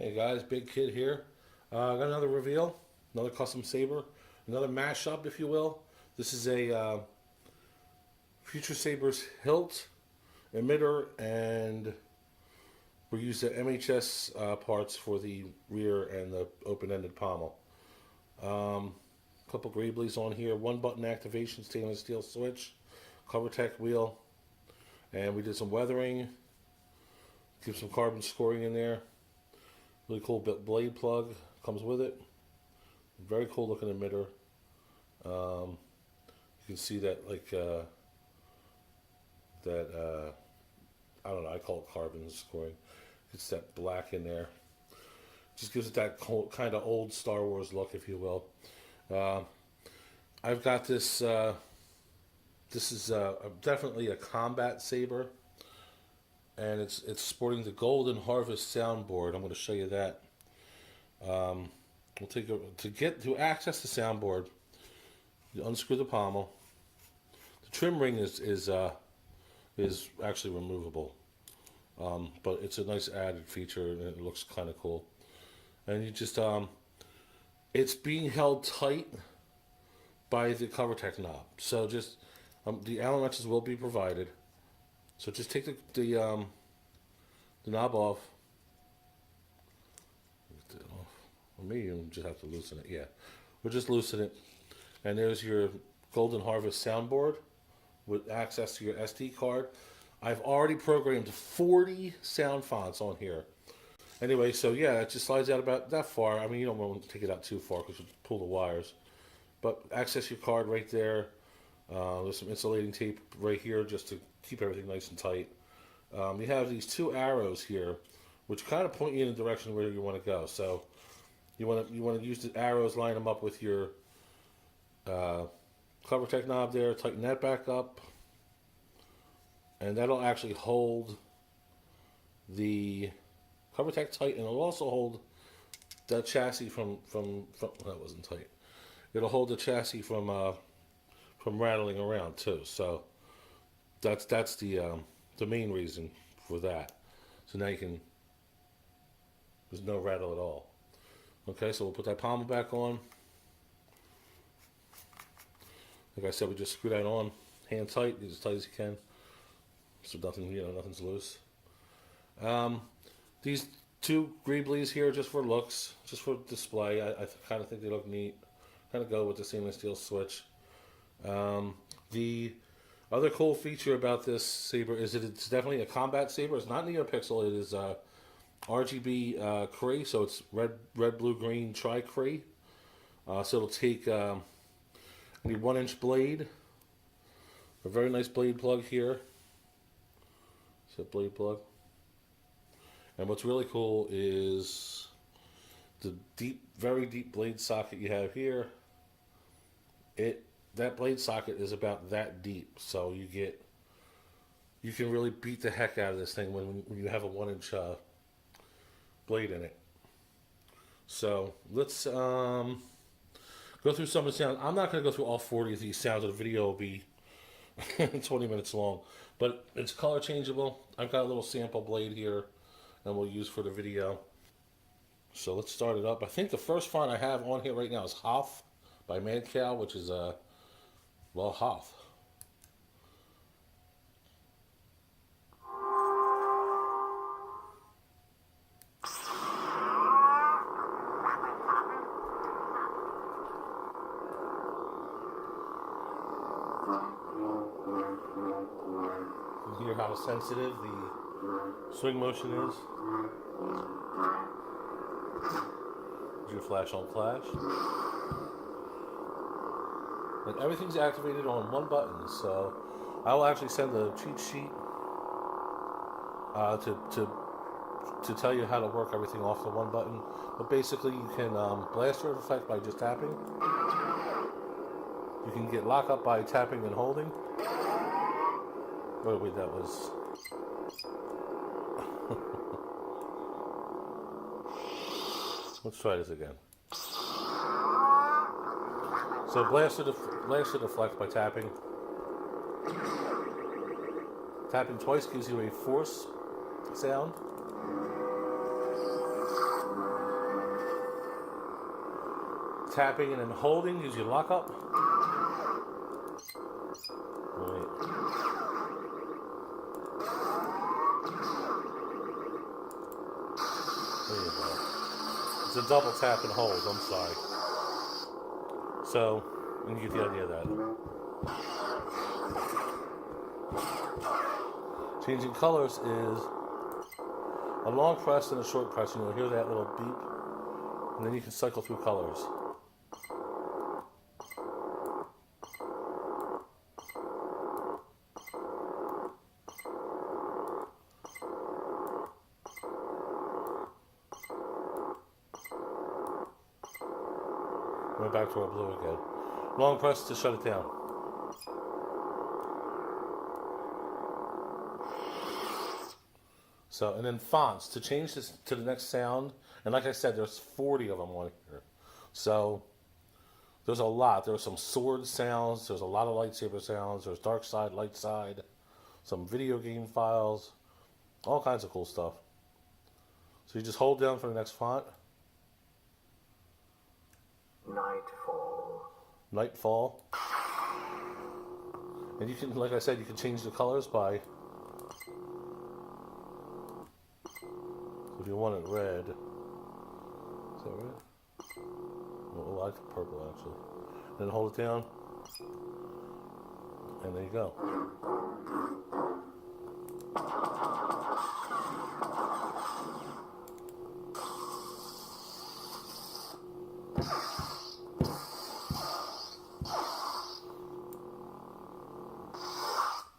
Hey guys, Big Kid here. Got another reveal, another custom saber, another mashup, if you will. This is a Future Saber's hilt, emitter, and we use the MHS parts for the rear and the open-ended pommel. Couple Greeblies on here, one button activation, stainless steel switch, CoverTech wheel, and we did some weathering, give some carbon scoring in there. Really cool blade plug comes with it. Very cool looking emitter. You can see that I don't know, I call it carbon scoring. It's that black in there. Just gives it that kind of old Star Wars look, if you will. I've got this. This is definitely a combat saber, and it's sporting the Golden Harvest soundboard. I'm going to show you that. We'll to access the soundboard. You unscrew the pommel. The trim ring is actually removable, but it's a nice added feature, and it looks kind of cool. And you just it's being held tight by the CoverTech knob. So just the Allen wrenches will be provided. So just take the knob off. Get that off. Or maybe you just have to loosen it. Yeah, we'll just loosen it. And there's your Golden Harvest soundboard with access to your SD card. I've already programmed 40 sound fonts on here. Anyway, so yeah, it just slides out about that far. I mean, you don't want to take it out too far because you pull the wires. But access your card right there. There's some insulating tape right here just to keep everything nice and tight. You have these two arrows here, which kind of point you in the direction where you want to go. So you want to use the arrows, line them up with your CoverTech knob there. Tighten that back up, and that'll actually hold the CoverTech tight, and it'll also hold the chassis from that wasn't tight. It'll hold the chassis from rattling around too. So that's the main reason for that. So now there's no rattle at all. Okay, so we'll put that pommel back on. Like I said, we just screw that on, hand tight, as tight as you can, so nothing's loose. These two Greeblies here, just for looks, just for display. I kind of think they look neat. Kind of go with the stainless steel switch. The other cool feature about this saber is that it's definitely a combat saber. It's not NeoPixel. It is RGB Cree, so it's red, blue, green tri-Cree. So it'll take a 1-inch blade, a very nice blade plug here. It's a blade plug. And what's really cool is the very deep blade socket you have here. That blade socket is about that deep, so you can really beat the heck out of this thing when you have a 1-inch blade in it. So let's go through some of the sounds. I'm not going to go through all 40 of these sounds. The video will be 20 minutes long, but it's color changeable. I've got a little sample blade here, and we'll use for the video. So let's start it up. I think the first font I have on here right now is Hoth by Mad Cow, which is Hoth. You hear how sensitive the swing motion is. Your flash on flash. And everything's activated on one button, so I will actually send the cheat sheet to tell you how to work everything off the one button. But basically, you can blast your effect by just tapping. You can get lock up by tapping and holding. Oh wait, that was. Let's try this again. So blast to deflect by tapping. Tapping twice gives you a force sound. tapping and then holding gives you lockup. Right. There you go. It's a double tap and hold, I'm sorry. So, and you get the idea of that. Changing colors is a long press and a short press, and you'll hear that little beep, and then you can cycle through colors. We're back to our blue again. Long press to shut it down. So, and then fonts to change this to the next sound. And like I said, there's 40 of them on here. So, there's a lot. There's some sword sounds. There's a lot of lightsaber sounds. There's dark side, light side. Some video game files. All kinds of cool stuff. So you just hold down for the next font. Nightfall. And you can, like I said, you can change the colors by, if you want it red, is that red? Oh, I like purple actually. Then hold it down, and there you go.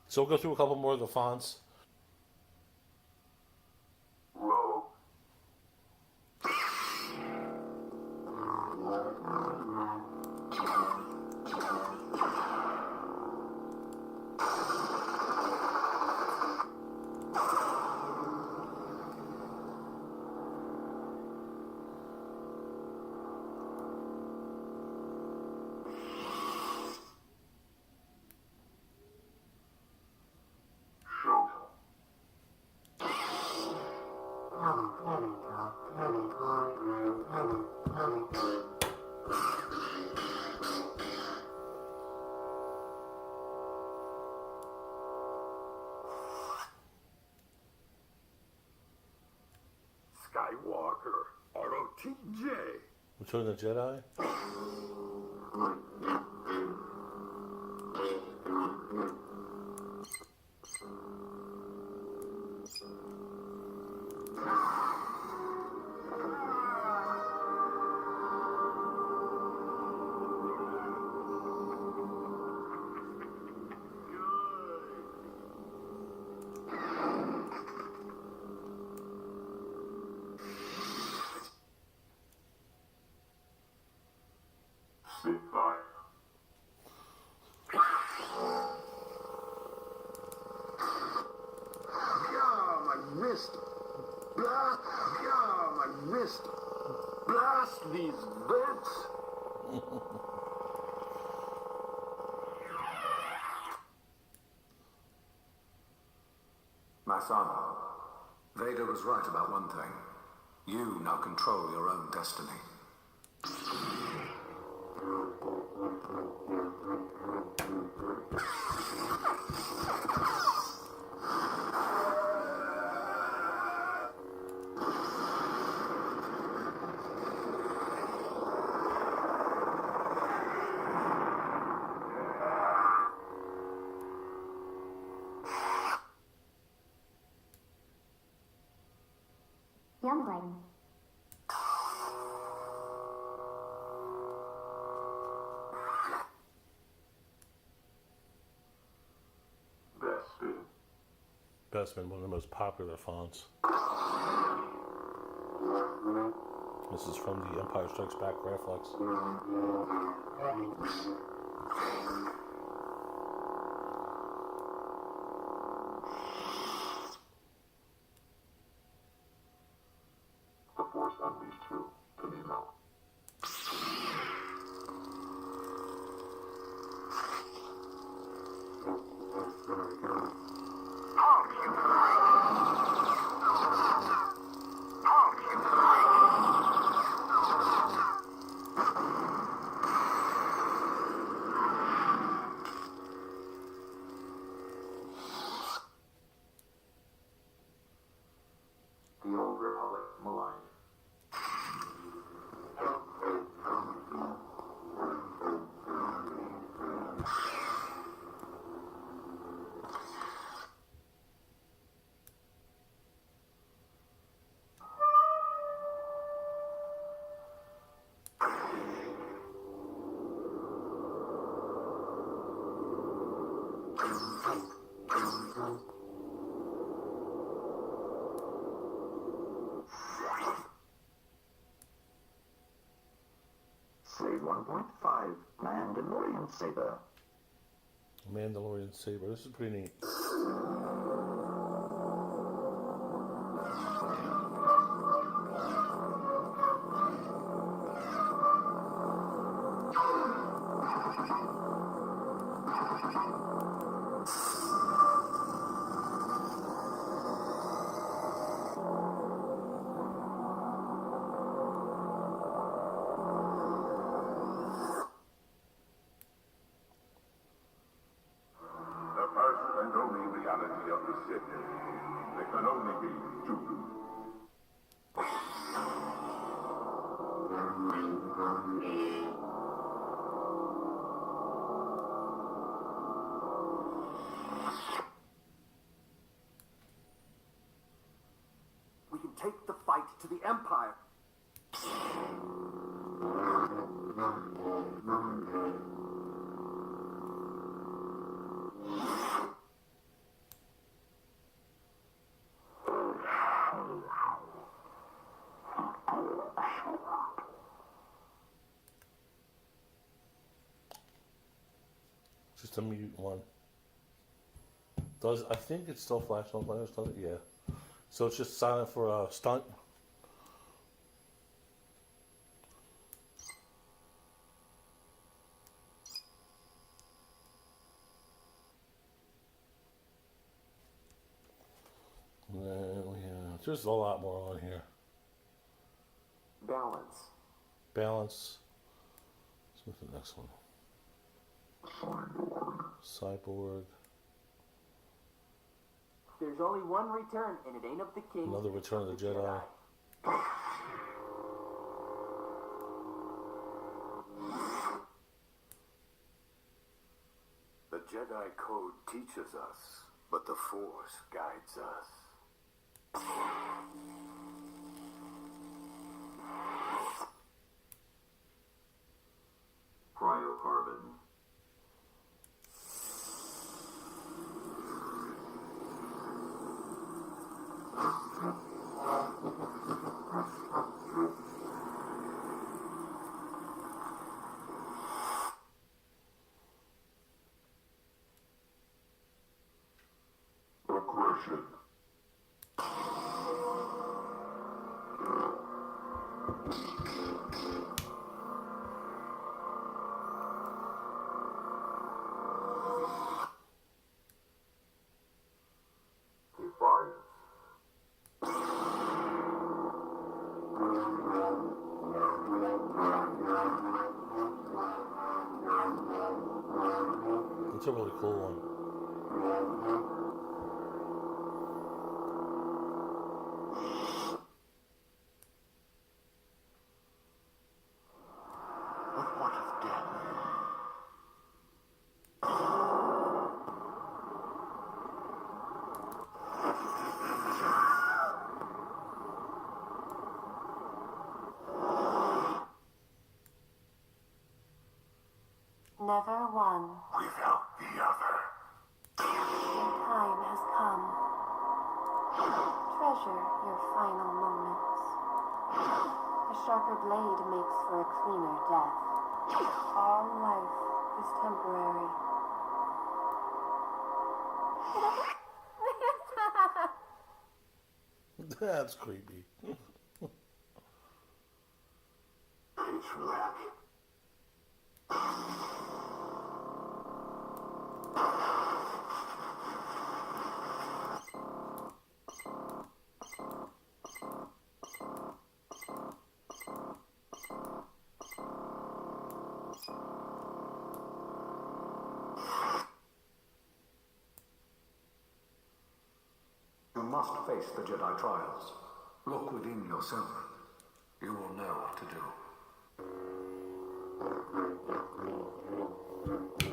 So we'll go through a couple more of the fonts. Skywalker, ROTJ. Return of the Jedi. My wrist. Blast these vents. My son, Vader was right about one thing. You now control your own destiny. Youngling. Bestman, one of the most popular fonts. This is from the Empire Strikes Back Graphics. The force unleashed true to me now. Slave 1.5, Mandalorian Saber. Mandalorian saber. This is pretty neat. The first and only reality of the Sith. There can only be two. We can take the fight to the Empire. Just a mute one. I think it's still flashing on players, does it? Yeah. So it's just silent for a stunt. And then there's a lot more on here. Balance. Balance. What's the next one? Cyborg. There's only one return, and it ain't of the king. Another Return of the Jedi. The Jedi Code teaches us, but the Force guides us. Cryocarbon. Aggression. Defiance. It's a really cool one. But what of death? Never one. Without the other. Your time has come. Treasure your final moments. A sharper blade makes for a cleaner death. All life is temporary. That's creepy. Patriarch. You must face the Jedi trials. Look within yourself. You will know what to do.